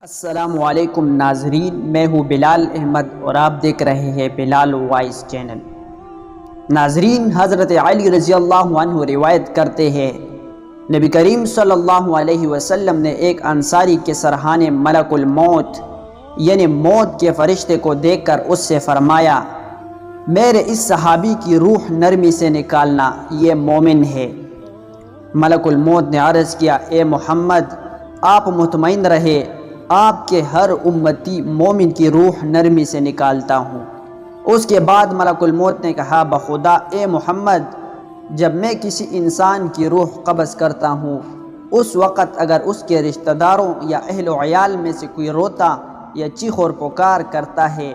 السلام علیکم ناظرین، میں ہوں بلال احمد اور آپ دیکھ رہے ہیں بلال وائس چینل۔ ناظرین، حضرت علی رضی اللہ عنہ روایت کرتے ہیں، نبی کریم صلی اللہ علیہ وسلم نے ایک انصاری کے سرحانے ملک الموت یعنی موت کے فرشتے کو دیکھ کر اس سے فرمایا، میرے اس صحابی کی روح نرمی سے نکالنا، یہ مومن ہے۔ ملک الموت نے عرض کیا، اے محمد، آپ مطمئن رہے، آپ کے ہر امتی مومن کی روح نرمی سے نکالتا ہوں۔ اس کے بعد ملک الموت نے کہا، بخدا اے محمد، جب میں کسی انسان کی روح قبض کرتا ہوں، اس وقت اگر اس کے رشتہ داروں یا اہل و عیال میں سے کوئی روتا یا چیخ اور پکار کرتا ہے،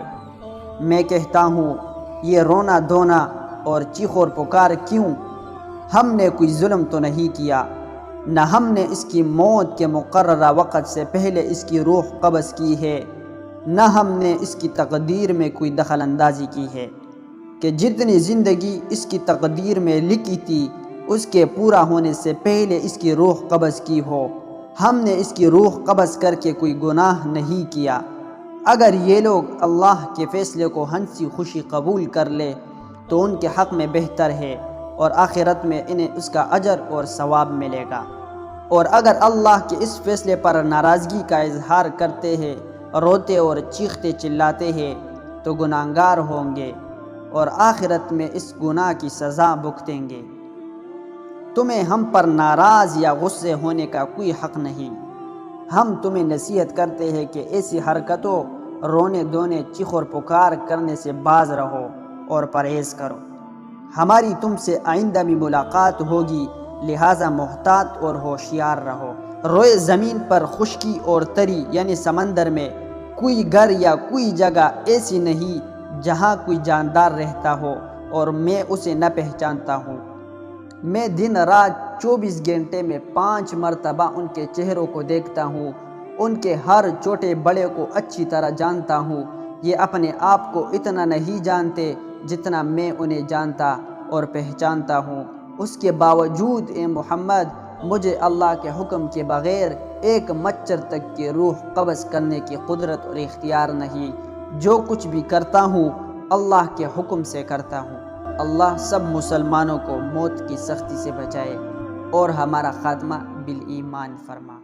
میں کہتا ہوں، یہ رونا دھونا اور چیخ اور پکار کیوں؟ ہم نے کوئی ظلم تو نہیں کیا، نہ ہم نے اس کی موت کے مقررہ وقت سے پہلے اس کی روح قبض کی ہے، نہ ہم نے اس کی تقدیر میں کوئی دخل اندازی کی ہے کہ جتنی زندگی اس کی تقدیر میں لکھی تھی اس کے پورا ہونے سے پہلے اس کی روح قبض کی ہو۔ ہم نے اس کی روح قبض کر کے کوئی گناہ نہیں کیا۔ اگر یہ لوگ اللہ کے فیصلے کو ہنسی خوشی قبول کر لے تو ان کے حق میں بہتر ہے، اور آخرت میں انہیں اس کا اجر اور ثواب ملے گا، اور اگر اللہ کے اس فیصلے پر ناراضگی کا اظہار کرتے ہیں، روتے اور چیختے چلاتے ہیں تو گناہگار ہوں گے اور آخرت میں اس گناہ کی سزا بھگتیں گے۔ تمہیں ہم پر ناراض یا غصے ہونے کا کوئی حق نہیں۔ ہم تمہیں نصیحت کرتے ہیں کہ ایسی حرکتوں، رونے دھونے، چیخ اور پکار کرنے سے باز رہو اور پرہیز کرو۔ ہماری تم سے آئندہ بھی ملاقات ہوگی، لہٰذا محتاط اور ہوشیار رہو۔ روئے زمین پر خشکی اور تری یعنی سمندر میں کوئی گھر یا کوئی جگہ ایسی نہیں جہاں کوئی جاندار رہتا ہو اور میں اسے نہ پہچانتا ہوں۔ میں دن رات 24 گھنٹے میں 5 مرتبہ ان کے چہروں کو دیکھتا ہوں، ان کے ہر چھوٹے بڑے کو اچھی طرح جانتا ہوں۔ یہ اپنے آپ کو اتنا نہیں جانتے جتنا میں انہیں جانتا اور پہچانتا ہوں۔ اس کے باوجود اے محمد، مجھے اللہ کے حکم کے بغیر ایک مچھر تک کی روح قبض کرنے کی قدرت اور اختیار نہیں۔ جو کچھ بھی کرتا ہوں اللہ کے حکم سے کرتا ہوں۔ اللہ سب مسلمانوں کو موت کی سختی سے بچائے اور ہمارا خاتمہ بالایمان فرما۔